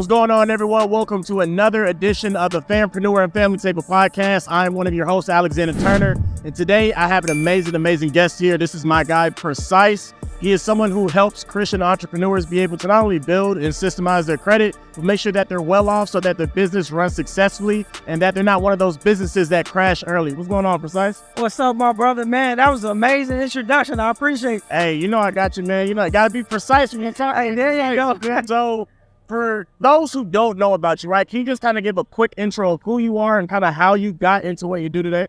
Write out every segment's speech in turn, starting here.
What's going on, everyone? Welcome to another edition of the Fanpreneur and Family Table Podcast. I'm one of your hosts, Alexander Turner, and today I have an amazing guest here. This is my guy, Precise. He is someone who helps Christian entrepreneurs be able to not only build and systemize their credit, but make sure that they're well off so that their business runs successfully and that they're not one of those businesses that crash early. What's going on, Precise? What's up, my brother, man? That was an amazing introduction. I appreciate it. Hey, you know I got you, man. You know, I got to be precise when you talk. Hey, there you go. So, for those who don't know about you, right, can you just kind of give a quick intro of who you are and kind of how you got into what you do today?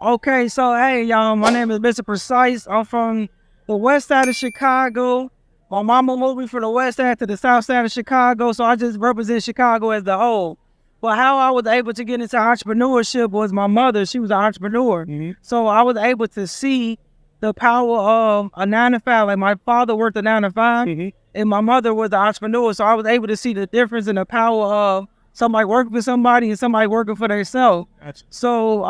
Okay, so, hey, y'all, my name is Mr. Precise. I'm from the west side of Chicago. My mama moved me from the west side to the south side of Chicago, so I just represent Chicago as the whole. But how I was able to get into entrepreneurship was my mother. She was an entrepreneur. Mm-hmm. So I was able to see the power of a 9 to 5. Like, my father worked a 9 to 5, and my mother was an entrepreneur. So I was able to see the difference in the power of somebody working for somebody and somebody working for themselves. Gotcha. So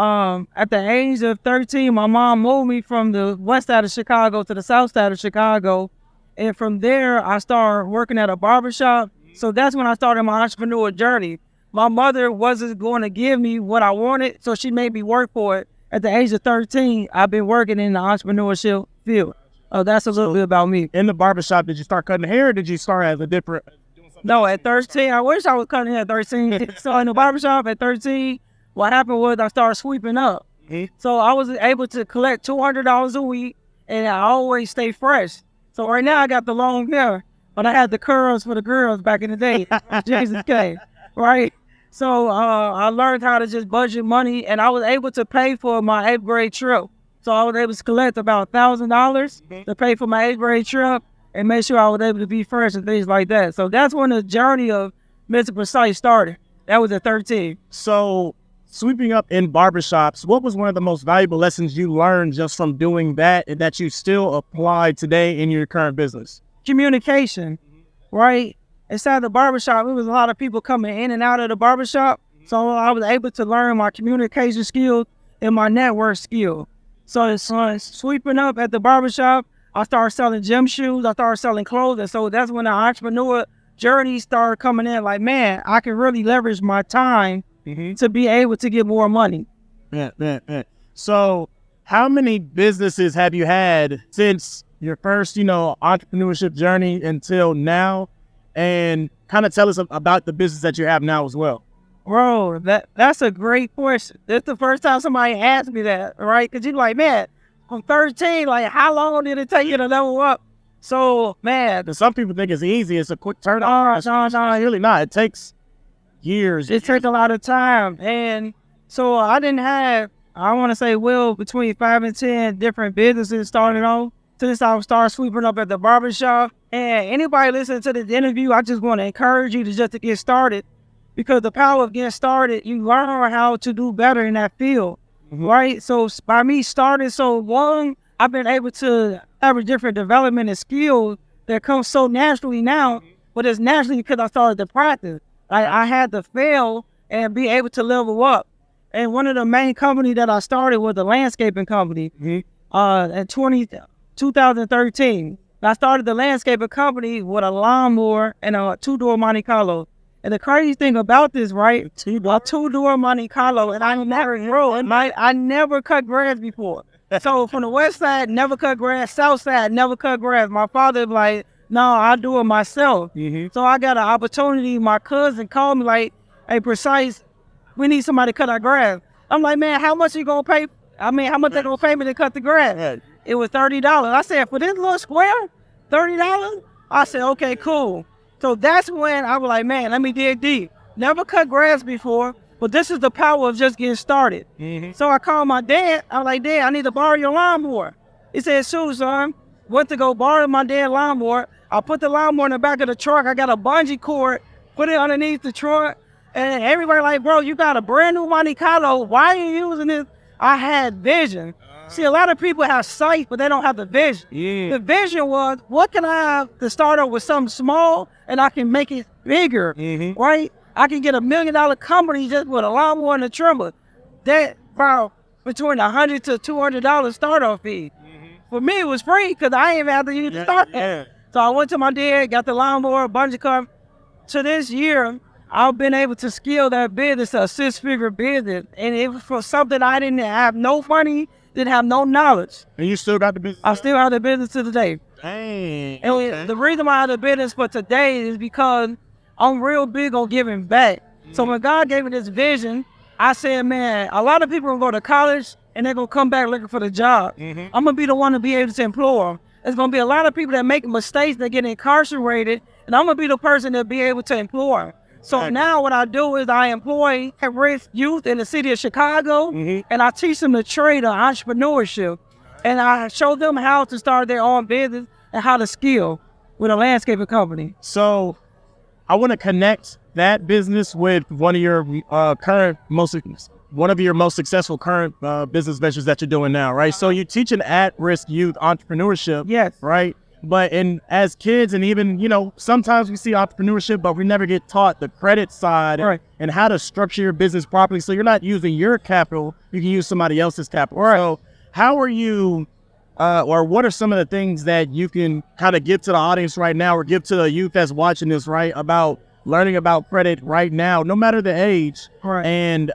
at the age of 13, my mom moved me from the west side of Chicago to the south side of Chicago. And from there, I started working at a barbershop. So that's when I started my entrepreneur journey. My mother wasn't going to give me what I wanted, so she made me work for it. At the age of 13, I've been working in the entrepreneurship field. That's a little bit about me. In the barbershop, did you start cutting hair or did you start as a different... No, at 13, I wish I was cutting hair at 13. So in the barbershop at 13, what happened was I started sweeping up. Mm-hmm. So I was able to collect $200 a week, and I always stay fresh. So right now I got the long hair, but I had the curls for the girls back in the day. Jesus K, right? So I learned how to just budget money, and I was able to pay for my 8th grade trip. So I was able to collect about $1,000 to pay for my 8th grade trip and make sure I was able to be fresh and things like that. So that's when the journey of Mr. Precise started. That was at 13. So sweeping up in barbershops, what was one of the most valuable lessons you learned just from doing that and that you still apply today in your current business? Communication, right? Inside the barbershop, there was a lot of people coming in and out of the barbershop. So I was able to learn my communication skills and my network skill. So sweeping up at the barbershop, I started selling gym shoes. I started selling clothes. And so that's when the entrepreneur journey started coming in. Like, man, I can really leverage my time to be able to get more money. Yeah. So how many businesses have you had since your first, entrepreneurship journey until now? And kind of tell us about the business that you have now as well. Bro, that's a great question. That's the first time somebody asked me that, right? Because you're like, man, from 13, like, how long did it take you to level up? So, man. Some people think it's easy. It's a quick turnaround. No, it's really not. It takes years. It takes a lot of time. And so I didn't have, I want to say, between 5 and 10 different businesses started on since I started sweeping up at the barbershop. And anybody listening to this interview, I just want to encourage you to get started, because the power of getting started, you learn how to do better in that field, right? So by me starting so long, I've been able to have a different development and skill that comes so naturally now, but it's naturally because I started to practice. I had to fail and be able to level up. And one of the main companies that I started was a landscaping company in 2013. I started the landscaping company with a lawnmower and a 2-door Monte Carlo. And the crazy thing about this, right? A 2-door Monte Carlo, and I never cut grass before. So from the west side, never cut grass. South side, never cut grass. My father was like, no, I'll do it myself. So I got an opportunity. My cousin called me like, hey, Precise, we need somebody to cut our grass. I'm like, man, how much you gonna pay? How much they gonna pay me to cut the grass? It was $30. I said, for this little square, $30? I said, okay, cool. So that's when I was like, man, let me dig deep. Never cut grass before, but this is the power of just getting started. So I called my dad. I was like, Dad, I need to borrow your lawnmower. He said, sure, son. Went to go borrow my dad's lawnmower. I put the lawnmower in the back of the truck. I got a bungee cord, put it underneath the truck. And everybody like, bro, you got a brand new Monte Carlo. Why are you using this? I had vision. See, a lot of people have sight, but they don't have the vision. The vision was, what can I have to start off with something small and I can make it bigger, right? I can get $1 million company just with a lawnmower and a trimmer. That about between $100 to $200 start-off fee. For me, it was free because I ain't even have to use the start. So I went to my dad, got the lawnmower, bungee cord, to this year, I've been able to scale that business to a 6-figure business. And it was for something I didn't have no money, didn't have no knowledge. And you still got the business? I still have the business to today. Dang. And Okay. the reason why I have the business for today is because I'm real big on giving back. So when God gave me this vision, I said, man, a lot of people are going to go to college and they're going to come back looking for the job. I'm going to be the one to be able to employ them. There's going to be a lot of people that make mistakes, that get incarcerated, and I'm going to be the person that be able to employ them. So now what I do is I employ at-risk youth in the city of Chicago, and I teach them the trade of entrepreneurship. And I show them how to start their own business and how to scale with a landscaping company. So I want to connect that business with one of your most successful current business ventures that you're doing now, right? So you're teaching at-risk youth entrepreneurship, Yes. right? But as kids, and even, sometimes we see entrepreneurship, but we never get taught the credit side Right. and how to structure your business properly. So you're not using your capital, you can use somebody else's capital. Right. So how are you, or what are some of the things that you can kind of give to the audience right now, or give to the youth that's watching this, right, about learning about credit right now, no matter the age, Right. and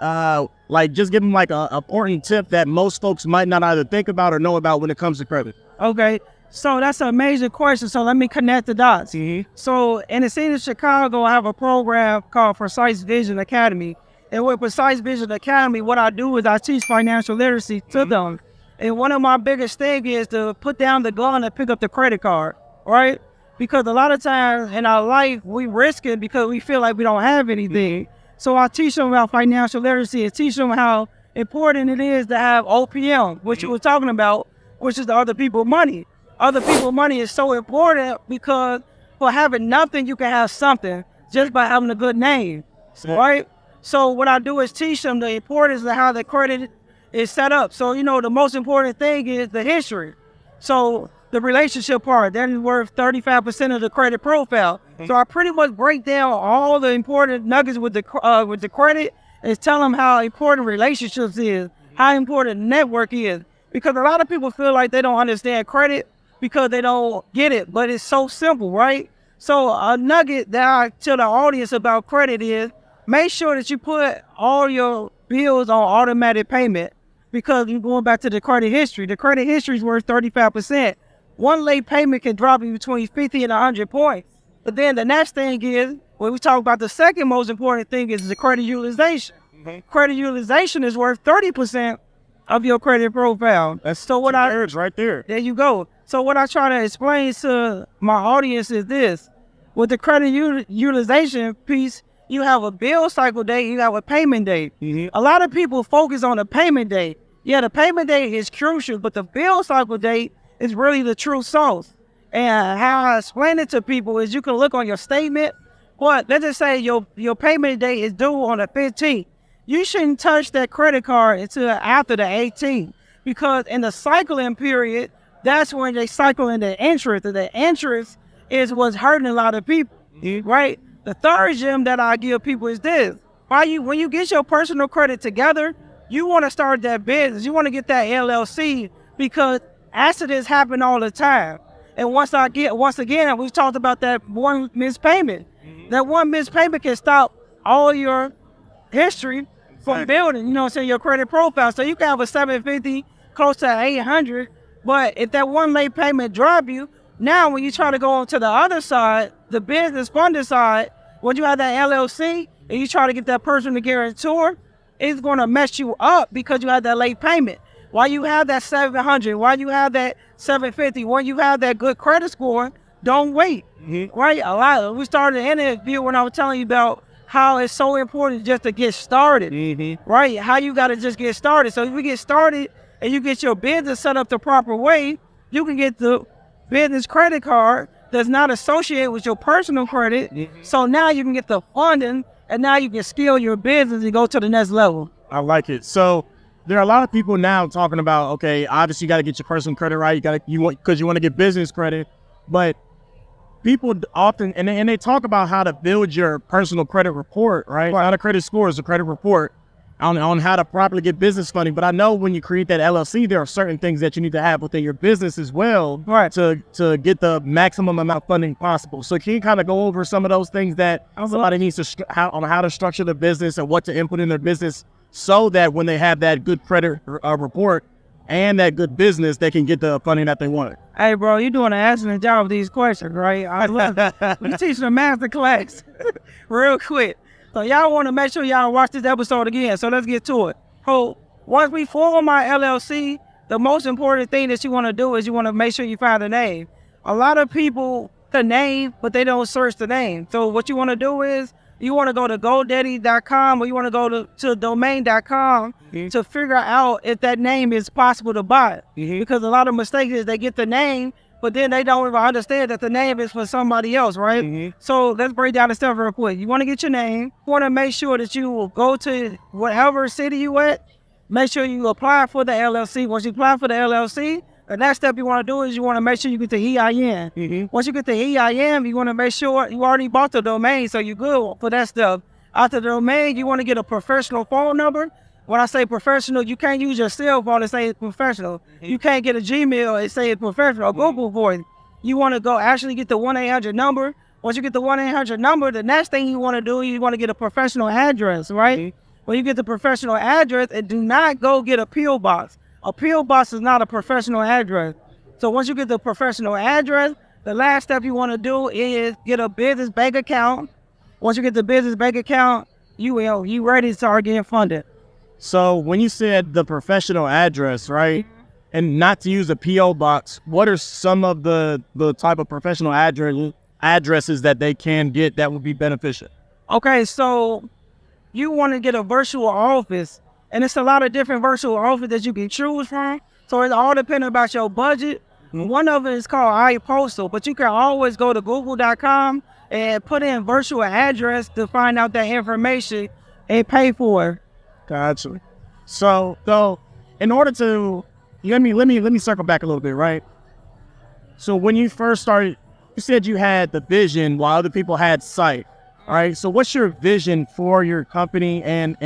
just give them like a important tip that most folks might not either think about or know about when it comes to credit? Okay. So that's an amazing question. So let me connect the dots. So in the city of Chicago, I have a program called Precise Vision Academy. And with Precise Vision Academy, what I do is I teach financial literacy to them. And one of my biggest things is to put down the gun and pick up the credit card, right? Because a lot of times in our life, we risk it because we feel like we don't have anything. So I teach them about financial literacy and teach them how important it is to have OPM, which you were talking about, which is the other people's money. Other people's money is so important because for having nothing, you can have something just by having a good name, right? So what I do is teach them the importance of how the credit is set up. So, the most important thing is the history. So the relationship part, that is worth 35% of the credit profile. So I pretty much break down all the important nuggets with the credit and tell them how important relationships is, how important network is. Because a lot of people feel like they don't understand credit because they don't get it, but it's so simple, right? So a nugget that I tell the audience about credit is make sure that you put all your bills on automatic payment, because you're going back to the credit history. The credit history is worth 35%. One late payment can drop you between 50 and 100 points. But then the next thing is, when we talk about the second most important thing, is the credit utilization. Credit utilization is worth 30% of your credit profile. That's so what right there. There you go. So what I try to explain to my audience is this. With the credit utilization piece, you have a bill cycle date, you have a payment date. A lot of people focus on the payment date. Yeah, the payment date is crucial, but the bill cycle date is really the true source. And how I explain it to people is you can look on your statement, but let's just say your payment date is due on the 15th. You shouldn't touch that credit card until after the 18th, because in the cycling period, that's when they cycle in the interest, and the interest is what's hurting a lot of people, right? The third gem that I give people is this. When you get your personal credit together, you want to start that business. You want to get that LLC, because accidents happen all the time. And once again, we talked about that one missed payment. That one missed payment can stop all your history from building, your credit profile. So you can have a 750, close to 800, but if that one late payment drop you, now when you try to go on to the other side, the business funded side, when you have that LLC and you try to get that personal guarantor, it's going to mess you up because you have that late payment. While you have that 700, while you have that 750, when you have that good credit score, don't wait, right? We started an interview when I was telling you about how it's so important just to get started, right? How you got to just get started. So if you get started and you get your business set up the proper way, you can get the business credit card that's not associated with your personal credit. So now you can get the funding, and now you can scale your business and go to the next level. I like it. So there are a lot of people now talking about, okay, obviously you got to get your personal credit right. Because you want to get business credit, but people often, and they talk about how to build your personal credit report, right? Not a credit score, it's a credit report. on how to properly get business funding. But I know when you create that LLC, there are certain things that you need to have within your business as well, Right. to get the maximum amount of funding possible. So can you kind of go over some of those things that somebody needs to on how to structure the business and what to input in their business, so that when they have that good credit report and that good business, they can get the funding that they want? Hey, bro, you're doing an excellent job with these questions, right? I love it. We're teaching a master class real quick. So y'all want to make sure y'all watch this episode again. So let's get to it. So once we form my LLC, the most important thing that you want to do is you want to make sure you find a name. A lot of people can name, but they don't search the name. So what you want to do is you want to go to GoDaddy.com, or you want to go to domain.com to figure out if that name is possible to buy. Because a lot of mistakes is they get the name, but then they don't even understand that the name is for somebody else, right? So let's break down the stuff real quick. You want to get your name. You want to make sure that you will go to whatever city you at. Make sure you apply for the LLC. Once you apply for the LLC, the next step you want to do is you want to make sure you get the EIN. Once you get the EIN, you want to make sure you already bought the domain, so you're good for that stuff. After the domain, you want to get a professional phone number. When I say professional, you can't use your cell phone and say it's professional. You can't get a Gmail and say it's professional, Google voice. You want to go actually get the 1-800 number. Once you get the 1-800 number, the next thing you want to do, you want to get a professional address, right? When you get the professional address, and do not go get a P.O. box. A P.O. box is not a professional address. So once you get the professional address, the last step you want to do is get a business bank account. Once you get the business bank account, you ready to start getting funded. So when you said the professional address, right, and not to use a P.O. box, what are some of the type of professional addresses that they can get that would be beneficial? Okay, so you want to get a virtual office, and it's a lot of different virtual offices that you can choose from. So it's all depending about your budget. One of it is called iPostal, but you can always go to google.com and put in virtual address to find out that information and pay for it. Gotcha. So in order to let me circle back a little bit, right? So when you first started, you said you had the vision while other people had sight. All right. So what's your vision for your company and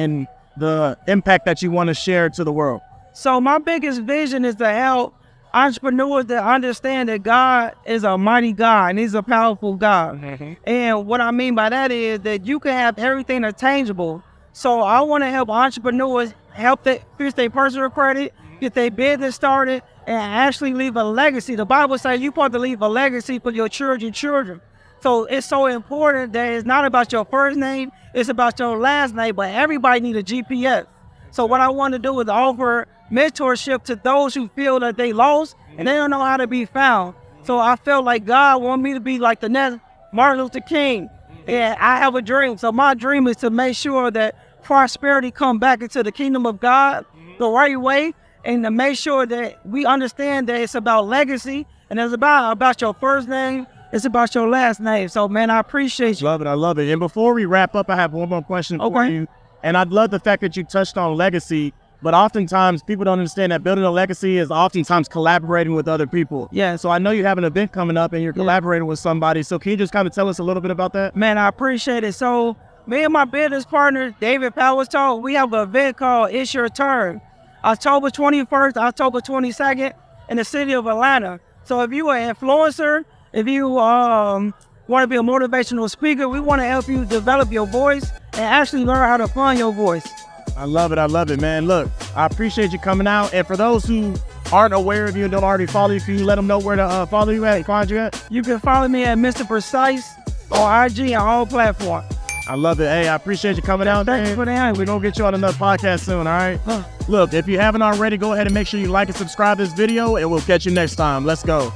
the impact that you want to share to the world? So my biggest vision is to help entrepreneurs to understand that God is a mighty God and He's a powerful God. And what I mean by that is that you can have everything that's tangible. So I want to help entrepreneurs help fix their personal credit, get their business started, and actually leave a legacy. The Bible says you're supposed to leave a legacy for your children. So it's so important that it's not about your first name, it's about your last name, but everybody needs a GPS. So what I want to do is offer mentorship to those who feel that they lost and they don't know how to be found. So I felt like God wanted me to be like the next Martin Luther King. And I have a dream. So my dream is to make sure that prosperity come back into the kingdom of God the right way, and to make sure that we understand that it's about legacy, and it's about your first name, it's about your last name. So, man, I appreciate you. Love it. I love it. And before we wrap up, I have one more question for you. And I'd love the fact that you touched on legacy, but oftentimes people don't understand that building a legacy is oftentimes collaborating with other people. Yeah. So I know you have an event coming up and you're collaborating with somebody. So can you just kind of tell us a little bit about that? Man, I appreciate it. So me and my business partner, David Powers, we have an event called It's Your Turn. October 21st, October 22nd in the city of Atlanta. So if you're an influencer, if you want to be a motivational speaker, we want to help you develop your voice and actually learn how to find your voice. I love it, man. Look, I appreciate you coming out. And for those who aren't aware of you and don't already follow you, can you let them know where to follow you at and find you at? You can follow me at Mr. Precise on IG and all platforms. I love it. Hey, I appreciate you coming out. Thanks for the invite. We're going to get you on another podcast soon, all right? Look, if you haven't already, go ahead and make sure you like and subscribe this video, and we'll catch you next time. Let's go.